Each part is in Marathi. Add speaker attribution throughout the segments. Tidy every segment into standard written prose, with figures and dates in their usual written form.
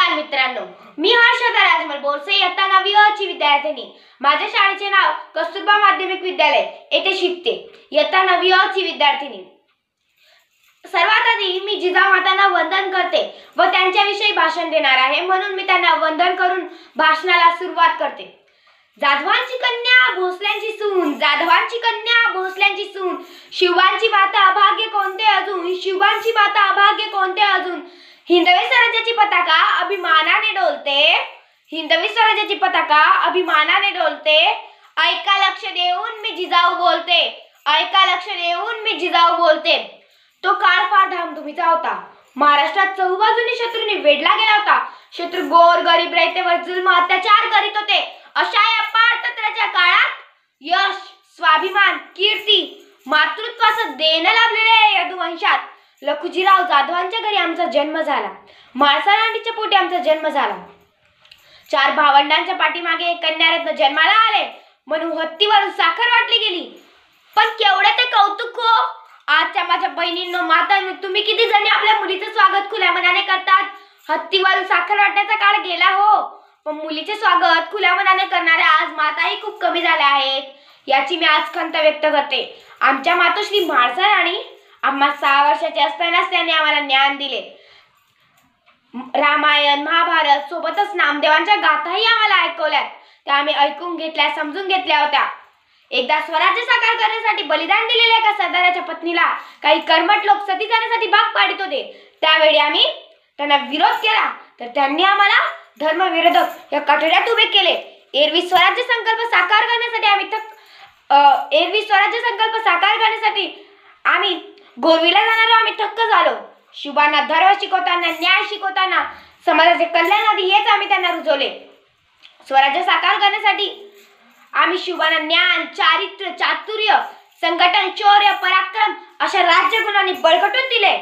Speaker 1: नमस्कार मित्रांनो, मी हर्षदा राजमल बोरसे इयत्ता 9वी अ ची विद्यार्थिनी। माझ्या शाळेचे नाव कस्तुरबा माध्यमिक विद्यालय येथे शिकते। इयत्ता 9वी अ ची विद्यार्थिनी। सर्वात आधी मी जिजामातांना वंदन करते व त्यांच्याविषयी भाषण देणार आहे, म्हणून मी त्यांना वंदन करून भाषणाला सुरुवात करते। जाधवांची कन्या भोसल्यांची सून, जाधवांची कन्या भोसल्यांची सून, शिवबांची माता अभाग्य कोणते अजून, शिवबांची माता अभाग्य कोणते अजून। हिंदवी स्वराज्याची पताका अभिमानाने डोलते, हिंदवी स्वराज्याची पताका अभिमानाने डोलते। ऐका लक्ष देऊन मी जिजाऊ बोलते, ऐका लक्ष देऊन मी जिजाऊ बोलते। तो काळ फार धामधुमीचा होता। महाराष्ट्रात चहूबाजूने शत्रूने वेढला गेला होता। शत्रू गोर गरीब रयतेवर जुल्म अत्याचार करीत होते। अशा या पारतंत्र्याच्या काळात यश, स्वाभिमान, कीर्ती, मातृत्वाचं देणं लाभलेल्या यदुवंशात लखुजीराव जाधवांच्या घरी आमचा जन्म झाला। म्हाळसा राणीच्या पोटी आमचा जन्म झाला। 4 भावंडांच्या पाठीमागे एक कन्यारत्न जन्माला आले, म्हणून हत्तीवरून साखर वाटली गेली। पण केवढे ते कौतुक हो! आजच्या माझ्या बहिणींनो, मातांनो, तुम्ही किती जणी आपल्या मुलीचं स्वागत खुल्या मनाने करतात? हत्तीवरून साखर वाटण्याचा काळ गेला हो, पण मुलीचे स्वागत खुल्या मनाने करणाऱ्या आज माताही खूप कमी झाल्या आहेत, याची मी आज खंत व्यक्त करते। आमच्या मातोश्री म्हाळसा राणी आम्हा 6 वर्षाचे असतानाच त्यांनी आम्हाला ज्ञान दिले। रामायण, महाभारत सोबतच नामदेवांच्या गाथाही आम्हाला ऐकवल्यात, त्या आम्ही ऐकून घेतल्या, समजून घेतल्या होत्या। एकदा स्वराज्य साकार करण्यासाठी बलिदान दिलेल्या एका सरदाराच्या पत्नीला काही कर्मठ लोक सती जाण्यासाठी भाग पाडित होते। त्यावेळी आम्ही त्यांना विरोध केला, तर त्यांनी आम्हाला धर्मविरोधक या कठड्यात उभे केले। एरवी स्वराज्य संकल्प साकार करण्यासाठी आम्ही गोरवीला जाणारो आम्ही थक्क झालो। शिवबांना धर्म शिकवताना, न्याय शिकवताना, समाजाचे कल्याण आधी हेच आम्ही त्यांना रुजवले। स्वराज्य साकार करण्यासाठी आम्ही शिवबांना ज्ञान, चारित्र्य, चातुर्य, संघटन, शौर्य, पराक्रम अशा राज्यगुणांनी बळकटून दिले।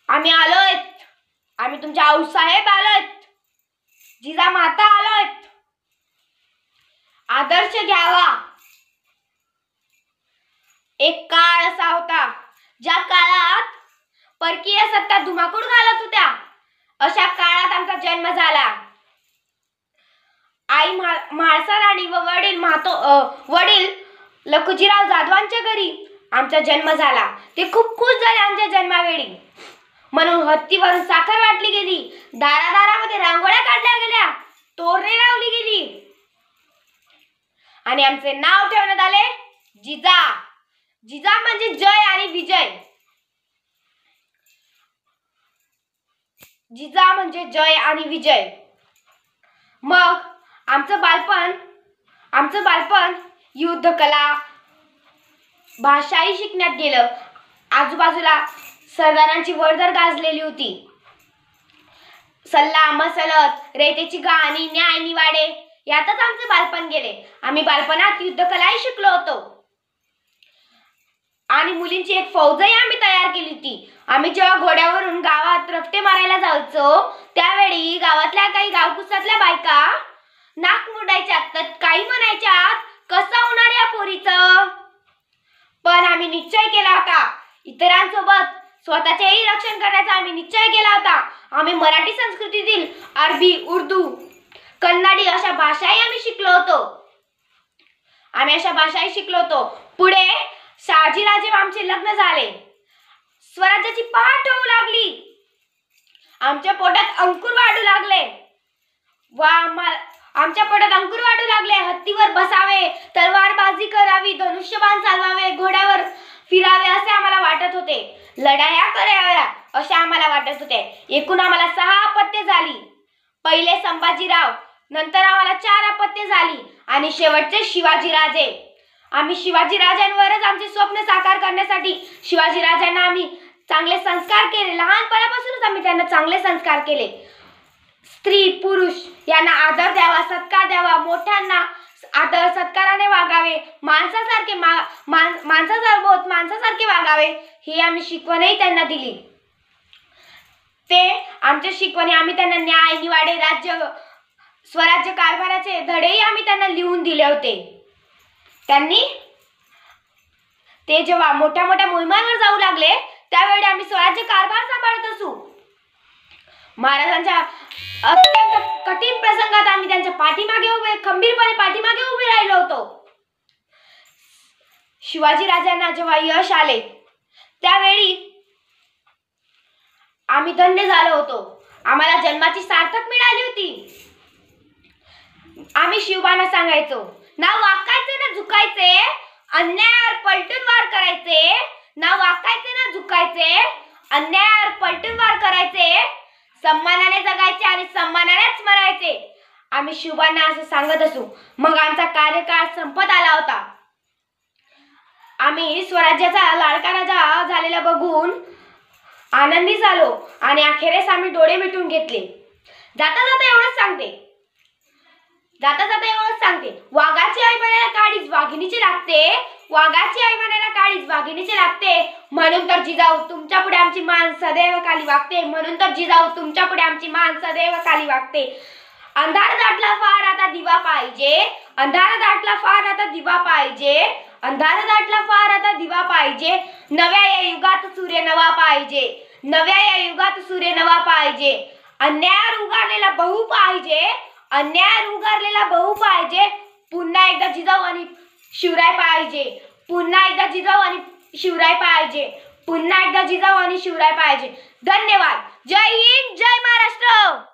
Speaker 1: आम्ही आलोयत, आम्ही तुमच्या आऊसाहेब आलोयत, जिजामाता आलोयत, आदर्श घ्यावा। एक काळ असा होता ज्या काळात परकीय सत्ता धुमाकूळ घालत होत्या, अशा काळात आमचा जन्म झाला। आई म्हाळसा राणी व वडील लखुजीराव जाधवांच्या घरी आमचा जन्म झाला। ते खूप खुश झाले आमच्या जन्मावेळी, म्हणून हत्तीवरून साखर वाटली गेली, दारादारामध्ये रांगोळ्या काढल्या गेल्या, तोरणे लावली गेली आणि आमचे नाव ठेवण्यात आले जिजा। जिजा म्हणजे जय आणि विजय, जिजा म्हणजे जय आणि विजय। मग आमचं बालपण युद्धकला, भाषाही शिकण्यात गेलं। आजूबाजूला सरदारांची वर्दळ गाजलेली होती। सल्ला मसलत, रयतेची गाणी, न्याय निवाडे यातच आमचे बालपण गेले। आम्ही बालपणात युद्धकलाही शिकलो होतो आणि मुलींची एक फौजही आम्ही तयार केली होती। आम्ही जेव्हा घोड्यावरून गावात रफ्ते मारायला जायचो, त्यावेळी गावातल्या काही गावकुसातल्या बायका नाक मुडायच्या, तर काही म्हणायच्या, कसं होणार या पोरीचं? पण आम्ही निश्चय केला होता, इतरांसोबत स्वतःचेही रक्षण करण्याचा आम्ही निश्चय केला होता। आम्ही मराठी संस्कृतीतील अरबी, उर्दू, कन्नडी अशा भाषाही आम्ही शिकलो होतो। पुढे शहाजीराजे आमचे लग्न झाले, स्वराज्याची पहाट होऊ लागली, आमच्या पोटात अंकुर वाढू लागले हत्तीवर बसावे, तलवारबाजी करावी, धनुष्यबाण चालवावे, घोड्यावर फिरावे असे आम्हाला वाटत होते, लढाया कराव्या असे आम्हाला वाटत होते। एकूण आम्हाला 6 अपत्ये झाली। पहिले संभाजीराव, नंतर आम्हाला 4 अपत्ये झाली आणि शेवटचे शिवाजीराजे। आम्ही शिवाजीराजांवरच आमचे स्वप्न साकार करण्यासाठी शिवाजीराजांना आम्ही चांगले संस्कार केले। लहानपणापासूनच आम्ही त्यांना चांगले संस्कार केले। स्त्री पुरुष यांना आदर द्यावा, सत्कार द्यावा, मोठ्यांना आदर सत्काराने वागावे, माणसासारखे वागावे, ही आम्ही शिकवणही त्यांना दिली। ते आमच्या शिकवणी आम्ही त्यांना न्याय निवाडे, स्वराज्य कारभाराचे धडेही आम्ही त्यांना लिहून दिले होते। ते जेव्हा मोठ्या मोठ्या मोहिमांवर जाऊ लागले, त्यावेळी आम्ही स्वराज्य कारभार सांभाळत असू। महाराजांच्या अत्यंत कठीण प्रसंगात आम्ही त्यांच्या पाठीमागे खंबीरपणे पाठीमागे उभे राहिलो होतो. शिवाजी राजांना जेव्हा यश आले त्यावेळी आम्ही धन्य झालो होतो. आम्हाला जन्माची सार्थक मिळाली होती. आम्ही शिवबांना सांगायचो, ना वाकायचे ना झुकायचे, अन्यायावर पलटून वार करायचे, ना वाकायचे ना झुकायचे, अन्यायावर पलटून वार करायचे, सन्मानाने जगायचे आणि सन्मानानेच मरायचे. आम्ही शिवबांना असं सांगत असू. मग आमचा कार्यकाळ संपत आला होता. आम्ही स्वराज्याचा लाडका राजा झालेला बघून आनंदी झालो आणि अखेरीस आम्ही डोळे मिटून घेतले. जाता जाता एवढंच सांगते, वाघाची आई म्हणायला काळीच वाघिणीची लागते, वाघाची आई म्हणायला काळीच वाघिणीची लागते. म्हणून तर जिजाऊ तुमच्या पुढे आमची मान सदैव खाली वागते. म्हणून तर जिजाऊ तुमच्या पुढे आमची मान सदैव खाली वागते. अंधार दाटला फार आता दिवा पाहिजे, अंधार दाटला फार आता दिवा पाहिजे, अंधार दाटला फार आता दिवा पाहिजे. नव्या या युगात सूर्य नवा पाहिजे, नव्या या युगात सूर्य नवा पाहिजे. अन्यायावर उगारलेला बहु पाहिजे, अन्यायावर उगारलेला बहु पाहिजे. पुन्हा एकदा जिजाऊ आणि शिवराय पाहिजे, पुन्हा एकदा जिजाऊ आणि शिवराय पाहिजे, पुन्हा एकदा जिजाऊ आणि शिवराय पाहिजे. धन्यवाद. जय हिंद, जय महाराष्ट्र.